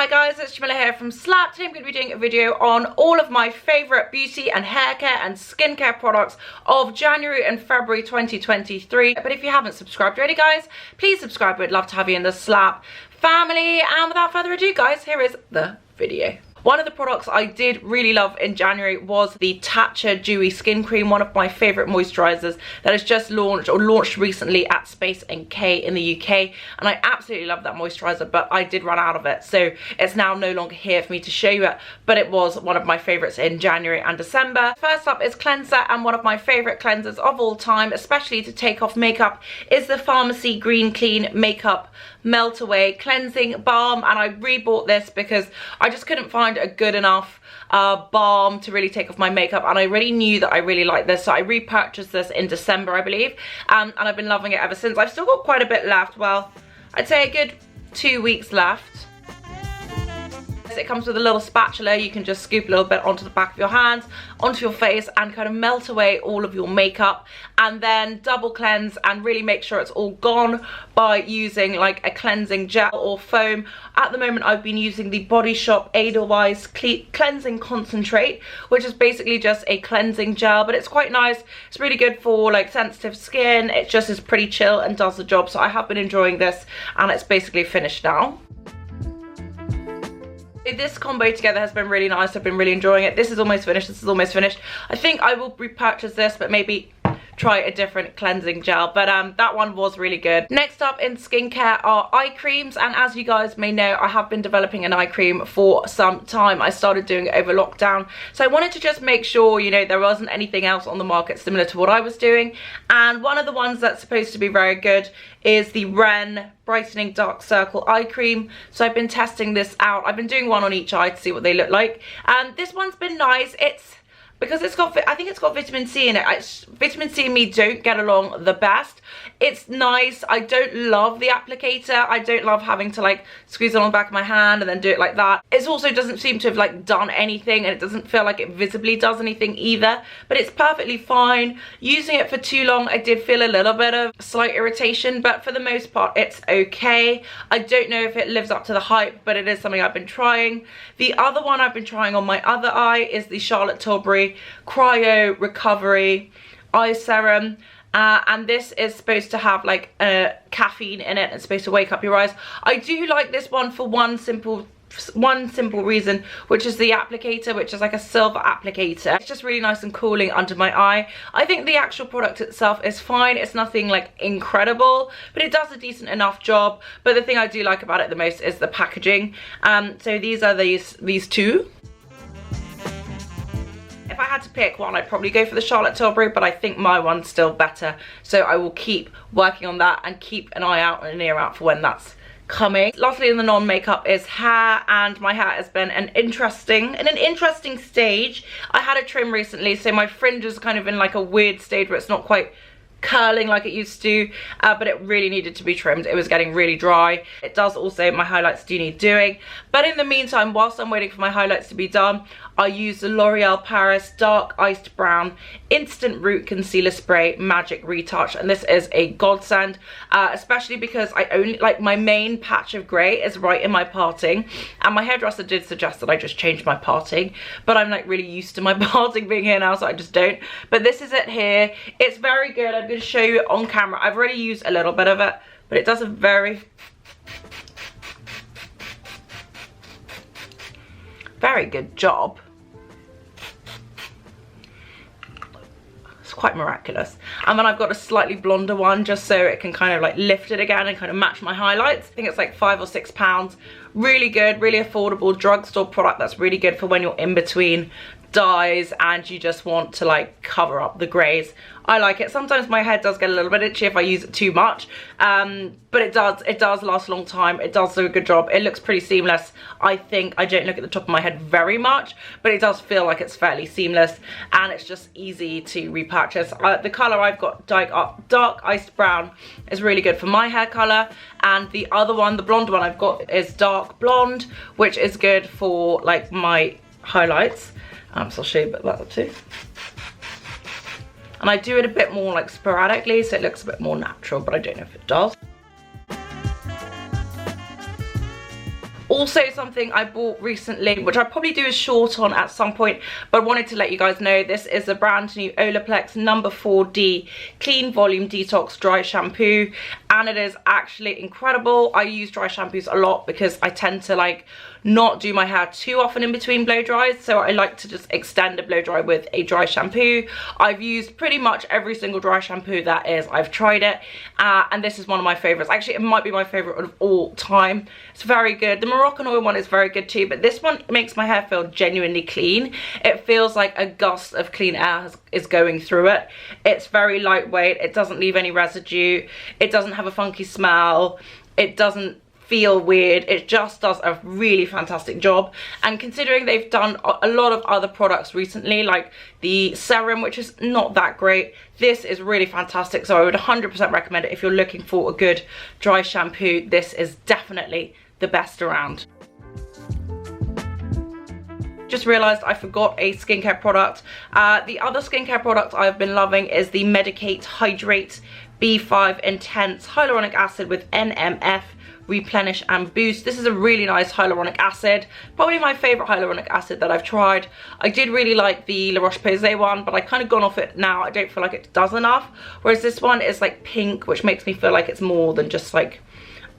Hi guys, it's Jamila here from Slapp. Today I'm going to be doing a video on all of my favourite beauty and hair care and skincare products of January and February 2023. But if you haven't subscribed already guys, please subscribe. We'd love to have you in the Slapp family. And without further ado guys, here is the video. One of the products I did really love in January was the Tatcha Dewy Skin Cream, one of my favourite moisturisers that has just launched or launched recently at Space NK in the UK. And I absolutely love that moisturiser, but I did run out of it. So it's now no longer here for me to show you it, but it was one of my favourites in January and December. First up is cleanser, and one of my favourite cleansers of all time, especially to take off makeup, is the Pharmacy Green Clean Makeup Melt Away Cleansing Balm. And I rebought this because I just couldn't find a good enough balm to really take off my makeup, and I really knew that I really liked this, so I repurchased this in December I believe, and I've been loving it ever since. I've still got quite a bit left, well I'd say a good 2 weeks left. It comes with a little spatula. You can just scoop a little bit onto the back of your hands, onto your face, and kind of melt away all of your makeup, and then double cleanse and really make sure it's all gone by using like a cleansing gel or foam. At the moment I've been using the Body Shop Edelweiss Cleansing Concentrate, which is basically just a cleansing gel, but it's quite nice. It's really good for like sensitive skin. It just is pretty chill and does the job, so I have been enjoying this, and it's basically finished now. This combo together has been really nice. I've been really enjoying it. This is almost finished. This is almost finished. I think I will repurchase this, but maybe try a different cleansing gel, but that one was really good. Next up in skincare are eye creams, and as you guys may know, I have been developing an eye cream for some time. I started doing it over lockdown, so I wanted to just make sure, you know, there wasn't anything else on the market similar to what I was doing. And one of the ones that's supposed to be very good is the Ren Brightening Dark Circle Eye Cream. So I've been testing this out. I've been doing one on each eye to see what they look like, and this one's been nice. It's because it's got, I think it's got vitamin C in it. Vitamin C and me don't get along the best. It's nice. I don't love the applicator. I don't love having to like squeeze it on the back of my hand and then do it like that. It also doesn't seem to have like done anything, and it doesn't feel like it visibly does anything either, but it's perfectly fine. Using it for too long, I did feel a little bit of slight irritation, but for the most part it's okay. I don't know if it lives up to the hype, but it is something I've been trying. The other one I've been trying on my other eye is the Charlotte Tilbury Cryo Recovery Eye Serum. And this is supposed to have like caffeine in it. It's supposed to wake up your eyes. I do like this one for one simple reason, which is the applicator, which is like a silver applicator. It's just really nice and cooling under my eye. I think the actual product itself is fine. It's nothing like incredible, but it does a decent enough job. But the thing I do like about it the most is the packaging. So these are these two. If I had to pick one, I'd probably go for the Charlotte Tilbury, but I think my one's still better. So I will keep working on that and keep an eye out and an ear out for when that's coming. Lastly in the non-makeup is hair, and my hair has been in an interesting stage. I had a trim recently, so my fringe is kind of in like a weird stage where it's not quite curling like it used to, but it really needed to be trimmed. It was getting really dry. It does also, my highlights do need doing, but in the meantime, whilst I'm waiting for my highlights to be done, I use the L'Oreal Paris Dark Iced Brown Instant Root Concealer Spray Magic Retouch, and this is a godsend, especially because I only, like, my main patch of grey is right in my parting, and my hairdresser did suggest that I just change my parting, but I'm like really used to my parting being here now, so I just don't. But this is it here. It's very good. I'm going to show you it on camera. I've already used a little bit of it, but it does a very good job. It's quite miraculous. And then I've got a slightly blonder one just so it can kind of like lift it again and kind of match my highlights. I think it's like £5 or £6. Really good, really affordable drugstore product that's really good for when you're in between dyes and you just want to like cover up the greys. I like it. Sometimes my head does get a little bit itchy if I use it too much, but it does last a long time. It does do a good job. It looks pretty seamless. I think I don't look at the top of my head very much, but it does feel like it's fairly seamless, and it's just easy to repurchase. The color I've got, dark iced brown, is really good for my hair color, and the other one, the blonde one I've got, is dark blonde, which is good for like my highlights. So I'll show you a bit of that too. And I do it a bit more like sporadically, so it looks a bit more natural, but I don't know if it does. Also something I bought recently, which I'll probably do a short on at some point, but I wanted to let you guys know, this is a brand new Olaplex number 4D Clean Volume Detox Dry Shampoo, and it is actually incredible. I use dry shampoos a lot because I tend to like not do my hair too often in between blow dries, so I like to just extend a blow dry with a dry shampoo. I've used pretty much every single dry shampoo that is. I've tried it, and this is one of my favorites. Actually, it might be my favorite of all time. It's very good. The Moroccan oil one is very good too, but this one makes my hair feel genuinely clean. It feels like a gust of clean air is going through it. It's very lightweight. It doesn't leave any residue. It doesn't have a funky smell. It doesn't feel weird. It just does a really fantastic job, and considering they've done a lot of other products recently, like the serum, which is not that great, this is really fantastic. So I would 100% recommend it if you're looking for a good dry shampoo. This is definitely the best around. Just realized I forgot a skincare product. The other skincare product I've been loving is the Medicate Hydrate B5 Intense Hyaluronic Acid with NMF Replenish and Boost. This is a really nice hyaluronic acid, probably my favorite hyaluronic acid that I've tried. I did really like the La Roche-Posay one, but I kind of gone off it now. I don't feel like it does enough, whereas this one is like pink, which makes me feel like it's more than just like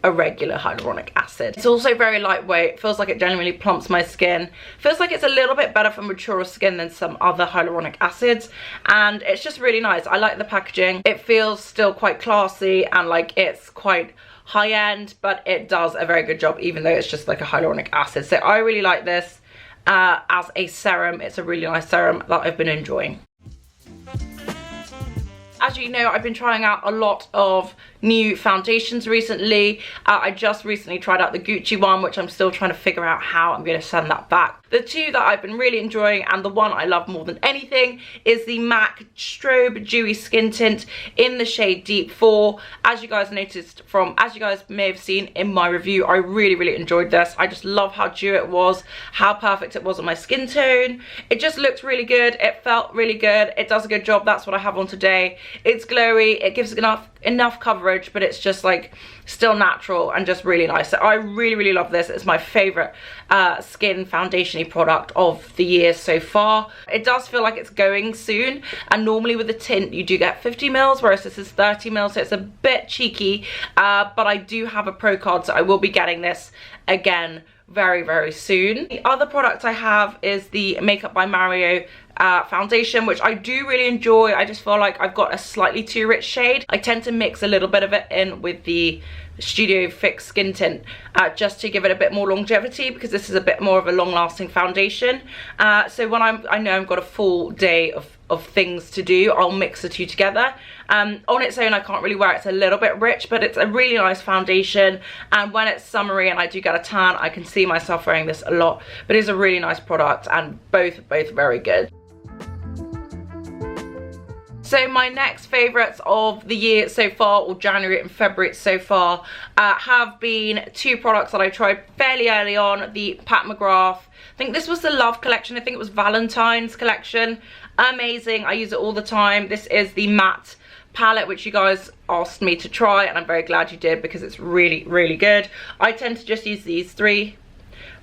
a regular hyaluronic acid. It's also very lightweight. It feels like it genuinely plumps my skin. Feels like it's a little bit better for mature skin than some other hyaluronic acids, and it's just really nice. I like the packaging. It feels still quite classy and like it's quite high-end, but it does a very good job even though it's just like a hyaluronic acid. So I really like this as a serum. It's a really nice serum that I've been enjoying. As you know, I've been trying out a lot of new foundations recently. I just recently tried out the Gucci one, which I'm still trying to figure out how I'm going to send that back. The two that I've been really enjoying, and the one I love more than anything, is the MAC Strobe Dewy Skin Tint in the shade Deep 4. As you guys may have seen in my review, I really enjoyed this. I just love how dewy it was, how perfect it was on my skin tone. It just looked really good. It felt really good. It does a good job. That's what I have on today. It's glowy. It gives enough coverage, but it's just like still natural and just really nice. So I really love this. It's my favorite skin foundation-y product of the year so far. It does feel like it's going soon, and normally with the tint you do get 50 mils, whereas this is 30 mils, so it's a bit cheeky, but I do have a pro card, so I will be getting this again very soon. The other product I have is the Makeup by Mario foundation, which I do really enjoy. I just feel like I've got a slightly too rich shade. I tend to mix a little bit of it in with the Studio Fix Skin Tint just to give it a bit more longevity, because this is a bit more of a long-lasting foundation. So when I know I've got a full day of things to do, I'll mix the two together. On its own I can't really wear it. It's a little bit rich, but it's a really nice foundation, and when it's summery and I do get a tan, I can see myself wearing this a lot. But it's a really nice product, and both very good. So my next favourites of the year so far, or January and February so far, have been two products that I tried fairly early on. The Pat McGrath, I think this was the Love collection, I think it was Valentine's collection. Amazing, I use it all the time. This is the matte palette, which you guys asked me to try, and I'm very glad you did because it's really good. I tend to just use these three.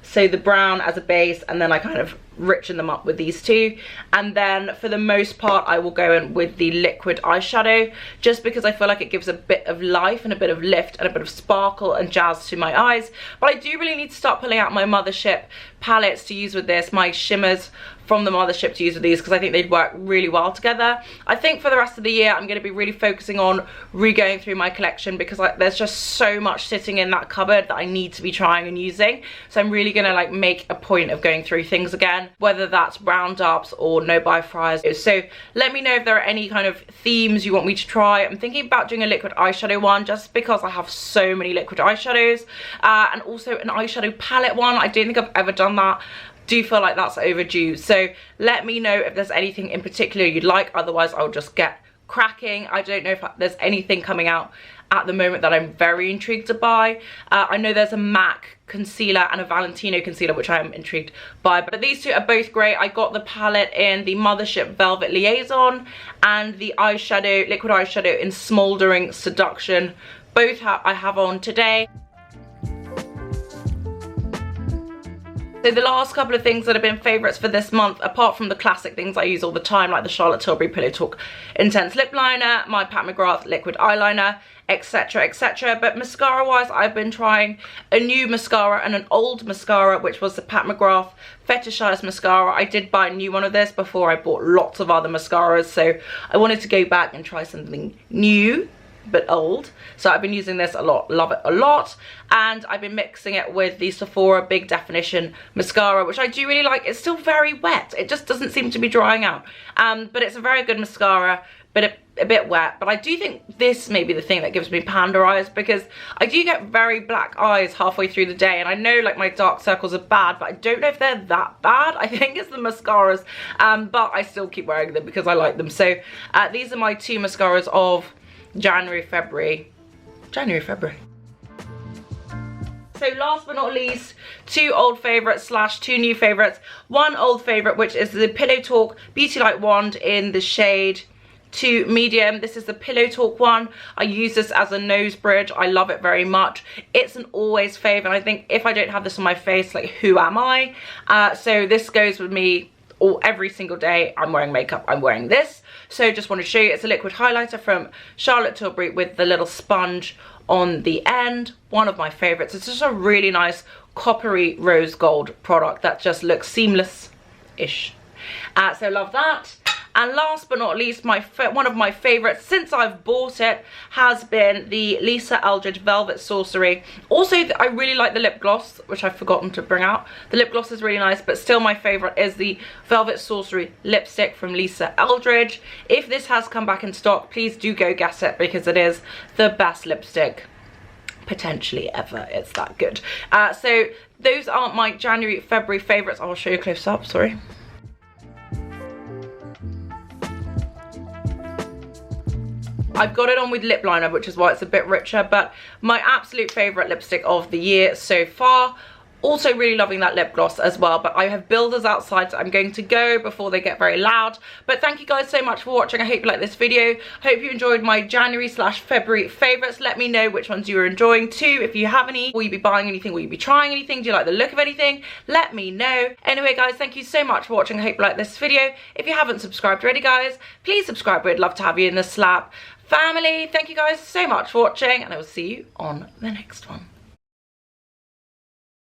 So the brown as a base, and then I kind of richen them up with these two, and then for the most part I will go in with the liquid eyeshadow, just because I feel like it gives a bit of life and a bit of lift and a bit of sparkle and jazz to my eyes. But I do really need to start pulling out my Mothership palettes to use with this, my shimmers from the Mothership to use with these, because I think they'd work really well together. I think for the rest of the year I'm going to be really focusing on re-going through my collection, because there's just so much sitting in that cupboard that I need to be trying and using. So I'm really going to like make a point of going through things again, whether that's roundups or no buy fries. So let me know if there are any kind of themes you want me to try. I'm thinking about doing a liquid eyeshadow one, just because I have so many liquid eyeshadows, and also an eyeshadow palette one. I don't think I've ever done that. Do feel like that's overdue. So let me know if there's anything in particular you'd like, otherwise I'll just get cracking. I don't know if there's anything coming out at the moment that I'm very intrigued to buy. I know there's a MAC concealer and a Valentino concealer which I am intrigued by, but these two are both great. I got the palette in the Mothership Velvet Liaison and the eyeshadow, liquid eyeshadow in Smoldering Seduction. Both I have on today. So the last couple of things that have been favourites for this month, apart from the classic things I use all the time, like the Charlotte Tilbury Pillow Talk Intense Lip Liner, my Pat McGrath Liquid Eyeliner, etc, etc. But mascara wise, I've been trying a new mascara and an old mascara, which was the Pat McGrath Fetishized Mascara. I did buy a new one of this before I bought lots of other mascaras, so I wanted to go back and try something new but old. So I've been using this a lot, love it a lot, and I've been mixing it with the Sephora Big Definition Mascara, which I do really like. It's still very wet, it just doesn't seem to be drying out, but it's a very good mascara, but a bit wet. But I do think this may be the thing that gives me panda eyes, because I do get very black eyes halfway through the day, and I know like my dark circles are bad, but I don't know if they're that bad. I think it's the mascaras, but I still keep wearing them because I like them. So these are my two mascaras of January, February. So last but not least, two old favourites / two new favourites. One old favourite, which is the Pillow Talk Beauty Light Wand in the shade 2 medium. This is the Pillow Talk one. I use this as a nose bridge. I love it very much. It's an always fave, and I think if I don't have this on my face, like, who am I? So this goes with me every single day. I'm wearing makeup, I'm wearing this. So just want to show you, it's a liquid highlighter from Charlotte Tilbury with the little sponge on the end. One of my favorites. It's just a really nice coppery rose gold product that just looks seamless-ish. So love that. And last but not least, one of my favorites since I've bought it has been the Lisa Eldridge Velvet Sorcery. Also, I really like the lip gloss, which I've forgotten to bring out. The lip gloss is really nice, but still my favorite is the Velvet Sorcery lipstick from Lisa Eldridge. If this has come back in stock, please do go get it, because it is the best lipstick potentially ever. It's that good. So those are my January, February favorites. I'll show you close up, sorry. I've got it on with lip liner, which is why it's a bit richer, but my absolute favourite lipstick of the year so far. Also really loving that lip gloss as well, but I have builders outside, so I'm going to go before they get very loud. But thank you guys so much for watching. I hope you like this video. Hope you enjoyed my January / February favourites. Let me know which ones you were enjoying too. If you have any, will you be buying anything? Will you be trying anything? Do you like the look of anything? Let me know. Anyway guys, thank you so much for watching. I hope you like this video. If you haven't subscribed already guys, please subscribe. We'd love to have you in the Slapp family. Thank you guys so much for watching, and I will see you on the next one.